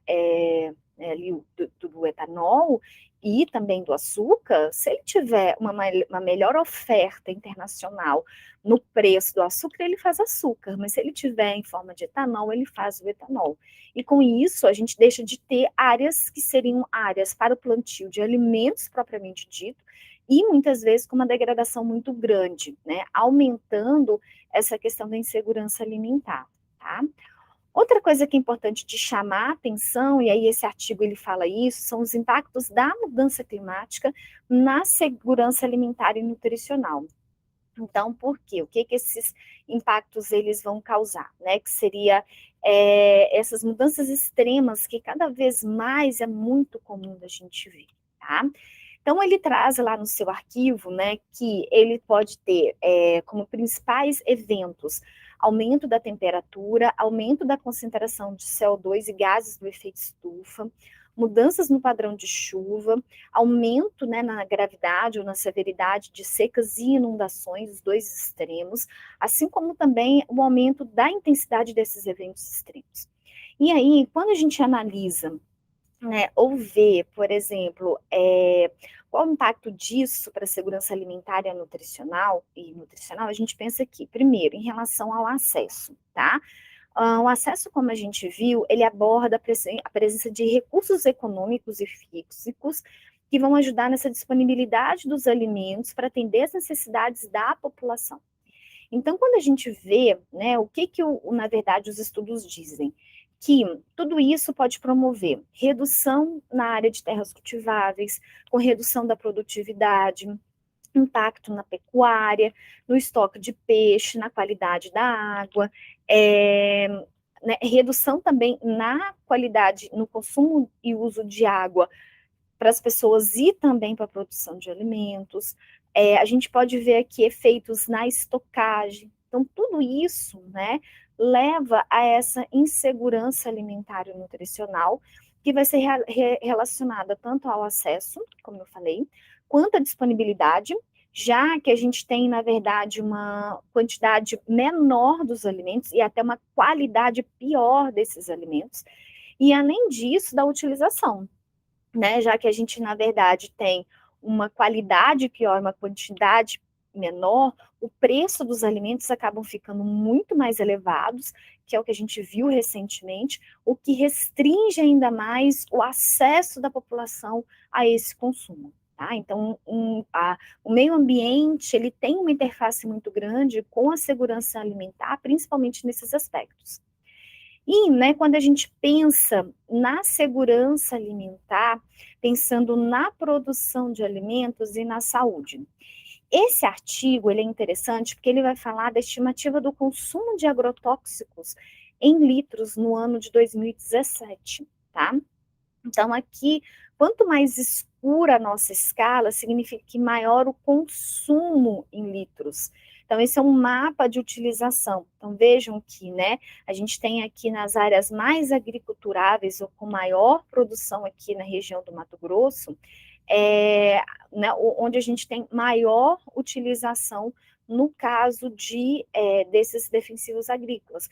ali, do etanol e também do açúcar, se ele tiver uma melhor oferta internacional no preço do açúcar, ele faz açúcar, mas se ele tiver em forma de etanol, ele faz o etanol. E com isso, a gente deixa de ter áreas que seriam áreas para o plantio de alimentos propriamente dito, e muitas vezes com uma degradação muito grande, né, aumentando essa questão da insegurança alimentar, tá? Outra coisa que é importante de chamar a atenção, e aí esse artigo ele fala isso, são os impactos da mudança climática na segurança alimentar e nutricional. Então, por quê? O que esses impactos eles vão causar, né? Que seria essas mudanças extremas que cada vez mais é muito comum da gente ver, tá? Então, ele traz lá no seu arquivo, né, que ele pode ter como principais eventos aumento da temperatura, aumento da concentração de CO2 e gases do efeito estufa, mudanças no padrão de chuva, aumento, né, na gravidade ou na severidade de secas e inundações, os dois extremos, assim como também o aumento da intensidade desses eventos extremos. E aí, quando a gente analisa, né, ou ver, por exemplo, qual o impacto disso para a segurança alimentar e nutricional, a gente pensa aqui, primeiro, em relação ao acesso, tá? O acesso, como a gente viu, ele aborda a presença de recursos econômicos e físicos que vão ajudar nessa disponibilidade dos alimentos para atender as necessidades da população. Então, quando a gente vê, né, o que na verdade, os estudos dizem? Que tudo isso pode promover redução na área de terras cultiváveis, com redução da produtividade, impacto na pecuária, no estoque de peixe, na qualidade da água, né, redução também na qualidade, no consumo e uso de água para as pessoas e também para a produção de alimentos. A gente pode ver aqui efeitos na estocagem. Então, tudo isso, né, leva a essa insegurança alimentar e nutricional, que vai ser relacionada tanto ao acesso, como eu falei, quanto à disponibilidade, já que a gente tem, na verdade, uma quantidade menor dos alimentos e até uma qualidade pior desses alimentos, e além disso, da utilização, né? Já que a gente, na verdade, tem uma qualidade pior, uma quantidade menor, o preço dos alimentos acabam ficando muito mais elevados, que é o que a gente viu recentemente, o que restringe ainda mais o acesso da população a esse consumo. Tá? Então, o meio ambiente ele tem uma interface muito grande com a segurança alimentar, principalmente nesses aspectos. E, né, quando a gente pensa na segurança alimentar, pensando na produção de alimentos e na saúde. Esse artigo ele é interessante porque ele vai falar da estimativa do consumo de agrotóxicos em litros no ano de 2017, tá? Então, aqui, quanto mais escura a nossa escala, significa que maior o consumo em litros. Então, esse é um mapa de utilização. Então, vejam que, né, a gente tem aqui nas áreas mais agriculturáveis ou com maior produção aqui na região do Mato Grosso, né, onde a gente tem maior utilização no caso desses defensivos agrícolas.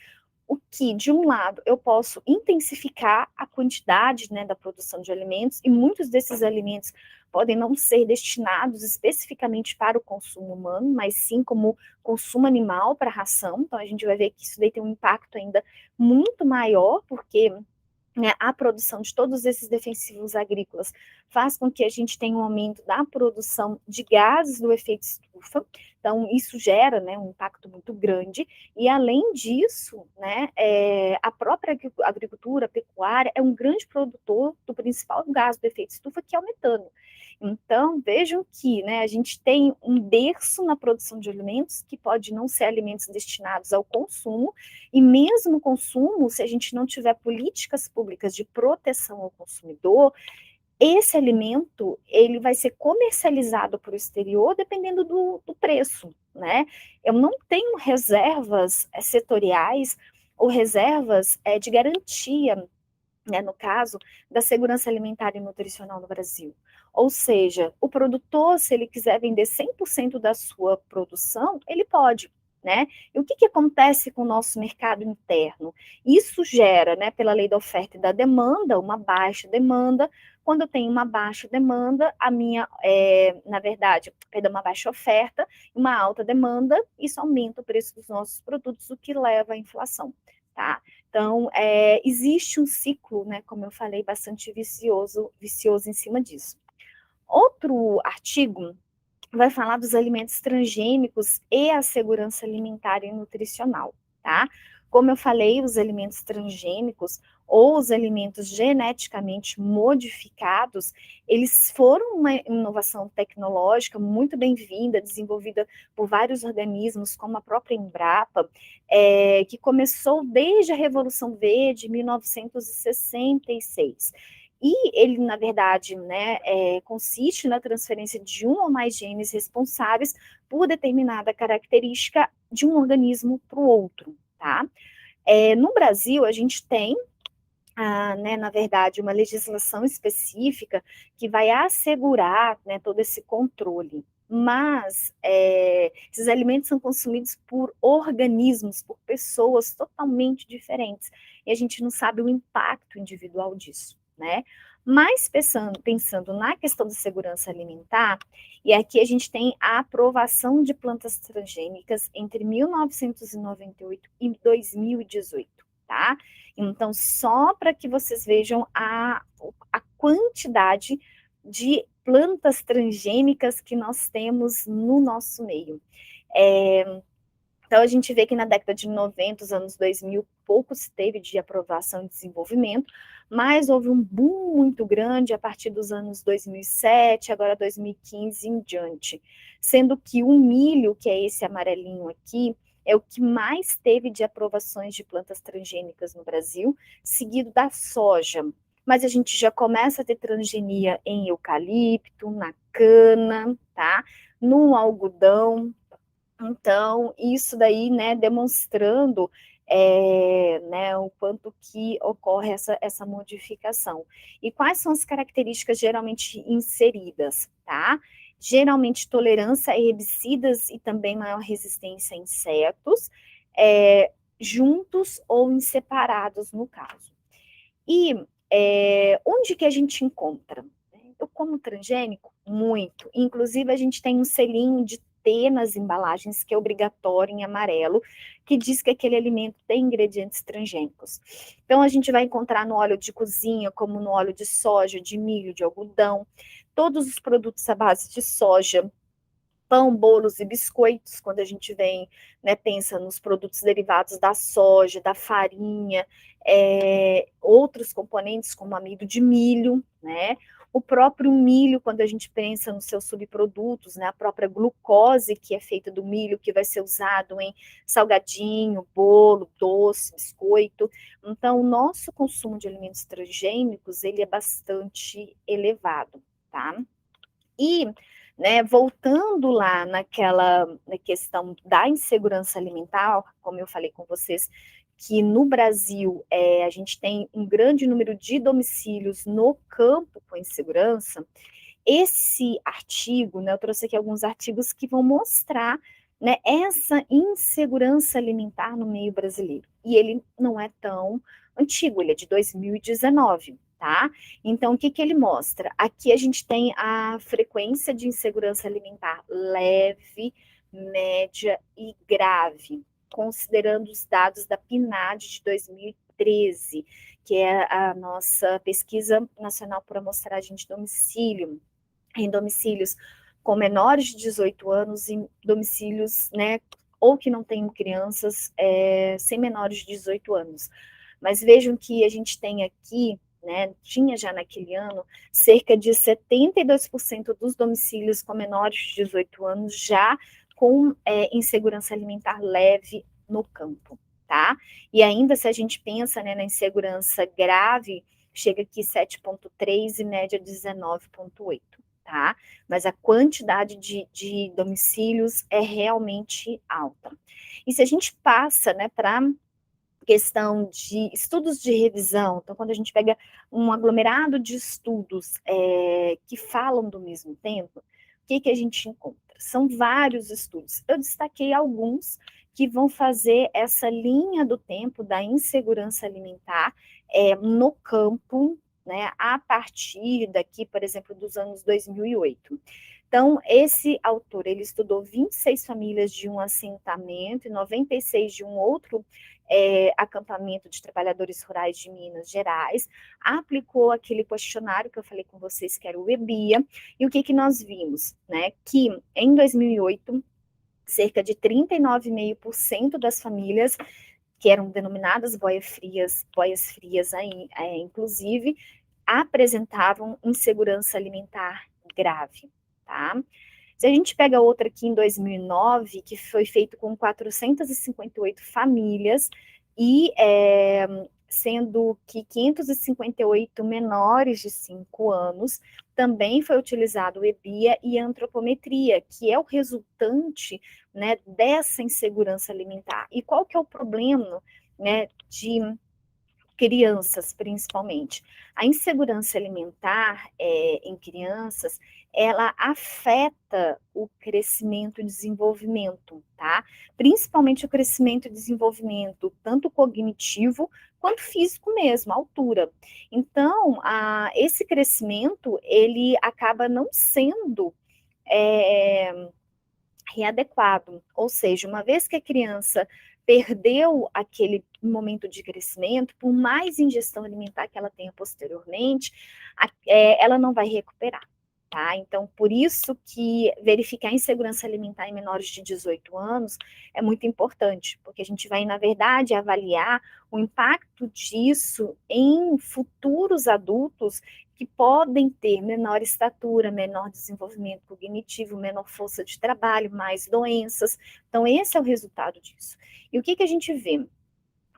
O que, de um lado, eu posso intensificar a quantidade, né, da produção de alimentos, e muitos desses alimentos podem não ser destinados especificamente para o consumo humano, mas sim como consumo animal para ração. Então, a gente vai ver que isso daí tem um impacto ainda muito maior, porque, né, a produção de todos esses defensivos agrícolas faz com que a gente tenha um aumento da produção de gases do efeito estufa. Então, isso gera, né, um impacto muito grande. E, além disso, né, a própria agricultura, a pecuária, é um grande produtor do principal gás do efeito estufa, que é o metano. Então, vejam que, né, a gente tem um berço na produção de alimentos, que pode não ser alimentos destinados ao consumo, e mesmo o consumo, se a gente não tiver políticas públicas de proteção ao consumidor, esse alimento, ele vai ser comercializado para o exterior dependendo do preço, né? Eu não tenho reservas setoriais ou reservas de garantia, né, no caso, da segurança alimentar e nutricional no Brasil. Ou seja, o produtor, se ele quiser vender 100% da sua produção, ele pode, né? E o que acontece com o nosso mercado interno? Isso gera, né, pela lei da oferta e da demanda, uma baixa demanda. Quando eu tenho uma baixa demanda, na verdade, perdão, uma baixa oferta, uma alta demanda, isso aumenta o preço dos nossos produtos, o que leva à inflação, tá? Então, existe um ciclo, né, como eu falei, bastante vicioso em cima disso. Outro artigo vai falar dos alimentos transgênicos e a segurança alimentar e nutricional, tá? Como eu falei, os alimentos transgênicos ou os alimentos geneticamente modificados, eles foram uma inovação tecnológica muito bem-vinda, desenvolvida por vários organismos, como a própria Embrapa, que começou desde a Revolução Verde, em 1966. E ele, na verdade, né, consiste na transferência de um ou mais genes responsáveis por determinada característica de um organismo para o outro, tá? No Brasil, a gente tem, né, na verdade, uma legislação específica que vai assegurar, né, todo esse controle. Mas esses alimentos são consumidos por organismos, por pessoas totalmente diferentes. E a gente não sabe o impacto individual disso, né? Mas pensando na questão da segurança alimentar, e aqui a gente tem a aprovação de plantas transgênicas entre 1998 e 2018, tá? Então, só para que vocês vejam a quantidade de plantas transgênicas que nós temos no nosso meio. Então, a gente vê que na década de 90, os anos 2000, pouco se teve de aprovação e desenvolvimento, mas houve um boom muito grande a partir dos anos 2007, agora 2015 em diante. Sendo que o milho, que é esse amarelinho aqui, é o que mais teve de aprovações de plantas transgênicas no Brasil, seguido da soja. Mas a gente já começa a ter transgenia em eucalipto, na cana, tá? No algodão. Então, isso daí, né, demonstrando né, o quanto que ocorre essa modificação. E quais são as características geralmente inseridas, tá? Geralmente tolerância a herbicidas e também maior resistência a insetos, juntos ou em separados, no caso. E onde que a gente encontra? Eu como transgênico? Muito. Inclusive, a gente tem um selinho de T nas embalagens, que é obrigatório em amarelo, que diz que aquele alimento tem ingredientes transgênicos. Então, a gente vai encontrar no óleo de cozinha, como no óleo de soja, de milho, de algodão, todos os produtos à base de soja, pão, bolos e biscoitos, quando a gente vem, né, pensa nos produtos derivados da soja, da farinha, outros componentes como amido de milho, né? O próprio milho, quando a gente pensa nos seus subprodutos, né, a própria glucose que é feita do milho, que vai ser usado em salgadinho, bolo, doce, biscoito. Então, o nosso consumo de alimentos transgênicos, ele é bastante elevado, tá? E, né, voltando lá na questão da insegurança alimentar, como eu falei com vocês, que no Brasil a gente tem um grande número de domicílios no campo com insegurança, esse artigo, né, eu trouxe aqui alguns artigos que vão mostrar, né, essa insegurança alimentar no meio brasileiro. E ele não é tão antigo, ele é de 2019. Tá? Então, o que ele mostra? Aqui a gente tem a frequência de insegurança alimentar leve, média e grave, considerando os dados da PNAD de 2013, que é a nossa pesquisa nacional por amostragem de domicílio, em domicílios com menores de 18 anos, em domicílios, né, ou que não tenham crianças sem menores de 18 anos. Mas vejam que a gente tem aqui, né, tinha já naquele ano, cerca de 72% dos domicílios com menores de 18 anos já com insegurança alimentar leve no campo, tá? E ainda se a gente pensa, né, na insegurança grave, chega aqui 7,3 e média 19,8, tá? Mas a quantidade de domicílios é realmente alta. E se a gente passa, né, para questão de estudos de revisão. Então, quando a gente pega um aglomerado de estudos que falam do mesmo tempo, o que a gente encontra? São vários estudos. Eu destaquei alguns que vão fazer essa linha do tempo da insegurança alimentar no campo, né, a partir daqui, por exemplo, dos anos 2008. Então, esse autor, ele estudou 26 famílias de um assentamento e 96 de um outro acampamento de trabalhadores rurais de Minas Gerais, aplicou aquele questionário que eu falei com vocês, que era o EBIA, e o que nós vimos? Né? Que em 2008, cerca de 39,5% das famílias que eram denominadas boias frias aí, inclusive, apresentavam insegurança alimentar grave, tá? Se a gente pega outra aqui em 2009, que foi feito com 458 famílias, e sendo que 558 menores de 5 anos, também foi utilizado o EBIA e a antropometria, que é o resultante, né, dessa insegurança alimentar. E qual que é o problema, né, de crianças, principalmente? A insegurança alimentar em crianças, ela afeta o crescimento e desenvolvimento, tá? Principalmente o crescimento e desenvolvimento, tanto cognitivo quanto físico mesmo, a altura. Então, esse crescimento, ele acaba não sendo readequado, ou seja, uma vez que a criança perdeu aquele momento de crescimento, por mais ingestão alimentar que ela tenha posteriormente, ela não vai recuperar, tá? Então, por isso que verificar a insegurança alimentar em menores de 18 anos é muito importante, porque a gente vai, na verdade, avaliar o impacto disso em futuros adultos que podem ter menor estatura, menor desenvolvimento cognitivo, menor força de trabalho, mais doenças. Então, esse é o resultado disso. E o que a gente vê?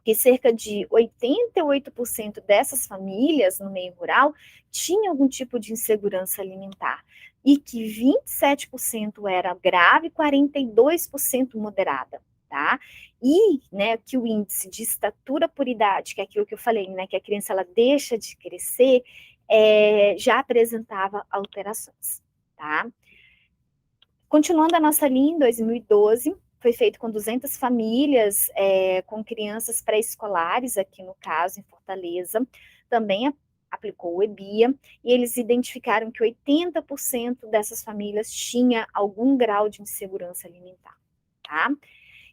Que cerca de 88% dessas famílias no meio rural tinham algum tipo de insegurança alimentar e que 27% era grave e 42% moderada, tá? E, né, que o índice de estatura por idade, que é aquilo que eu falei, né, que a criança ela deixa de crescer, já apresentava alterações, tá? Continuando a nossa linha, em 2012, foi feito com 200 famílias com crianças pré-escolares, aqui no caso, em Fortaleza, também aplicou o EBIA, e eles identificaram que 80% dessas famílias tinha algum grau de insegurança alimentar, tá?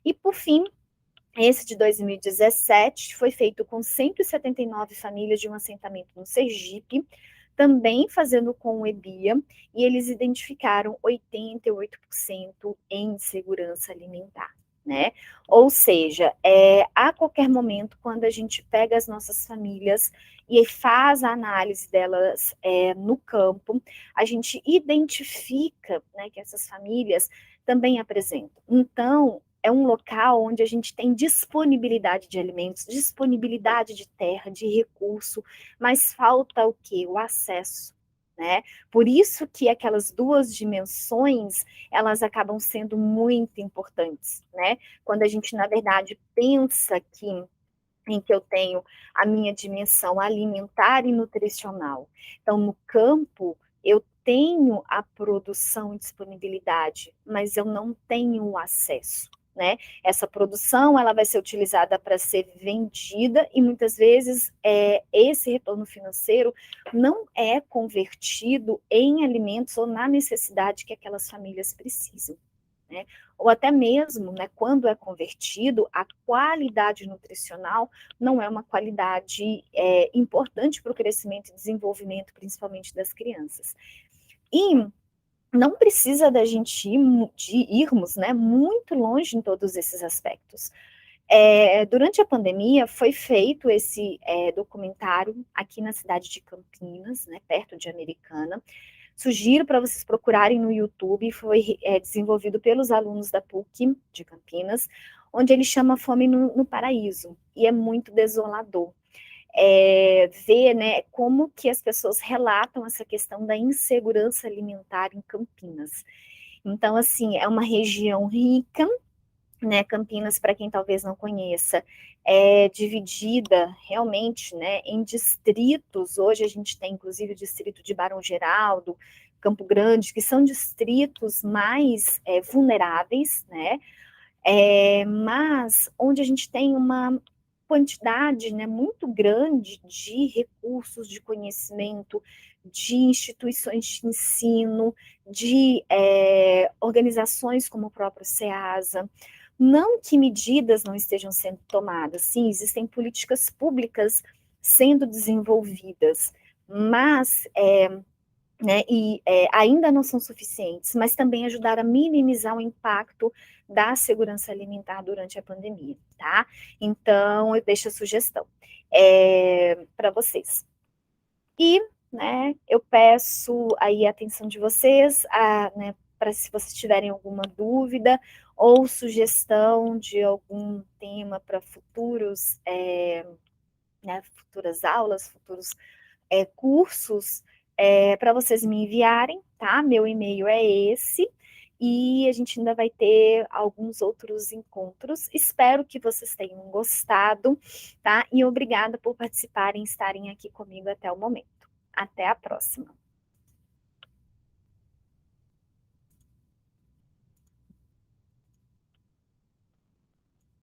E, por fim, esse de 2017 foi feito com 179 famílias de um assentamento no Sergipe, também fazendo com o EBIA, e eles identificaram 88% em insegurança alimentar, né? Ou seja, a qualquer momento, quando a gente pega as nossas famílias e faz a análise delas no campo, a gente identifica, né, que essas famílias também apresentam. Então, é um local onde a gente tem disponibilidade de alimentos, disponibilidade de terra, de recurso, mas falta o quê? O acesso, né? Por isso que aquelas duas dimensões, elas acabam sendo muito importantes, né? Quando a gente, na verdade, pensa que em que eu tenho a minha dimensão alimentar e nutricional. Então, no campo, eu tenho a produção e disponibilidade, mas eu não tenho o acesso, né? Essa produção, ela vai ser utilizada para ser vendida e muitas vezes esse retorno financeiro não é convertido em alimentos ou na necessidade que aquelas famílias precisam, né? Ou até mesmo, né, quando é convertido, a qualidade nutricional não é uma qualidade importante para o crescimento e desenvolvimento, principalmente das crianças. E não precisa da gente irmos, né, muito longe em todos esses aspectos. Durante a pandemia, foi feito esse documentário aqui na cidade de Campinas, né, perto de Americana. Sugiro para vocês procurarem no YouTube, foi desenvolvido pelos alunos da PUC de Campinas, onde ele chama Fome no Paraíso, e é muito desolador. Ver, né, como que as pessoas relatam essa questão da insegurança alimentar em Campinas. Então, assim, é uma região rica né, Campinas, para quem talvez não conheça, é dividida realmente, né, em distritos. Hoje a gente tem, inclusive, o distrito de Barão Geraldo, Campo Grande, que são distritos mais vulneráveis, né, mas onde a gente tem uma quantidade, né, muito grande de recursos, de conhecimento, de instituições de ensino, de organizações como o próprio SEASA. Não que medidas não estejam sendo tomadas, sim, existem políticas públicas sendo desenvolvidas, mas né, ainda não são suficientes, mas também ajudar a minimizar o impacto da segurança alimentar durante a pandemia, tá? Então, eu deixo a sugestão para vocês. E, né, eu peço aí a atenção de vocês, né, para se vocês tiverem alguma dúvida ou sugestão de algum tema para futuros, né, futuras aulas, futuros cursos, para vocês me enviarem, tá? Meu e-mail é esse. E a gente ainda vai ter alguns outros encontros. Espero que vocês tenham gostado, tá? E obrigada por participarem e estarem aqui comigo até o momento. Até a próxima.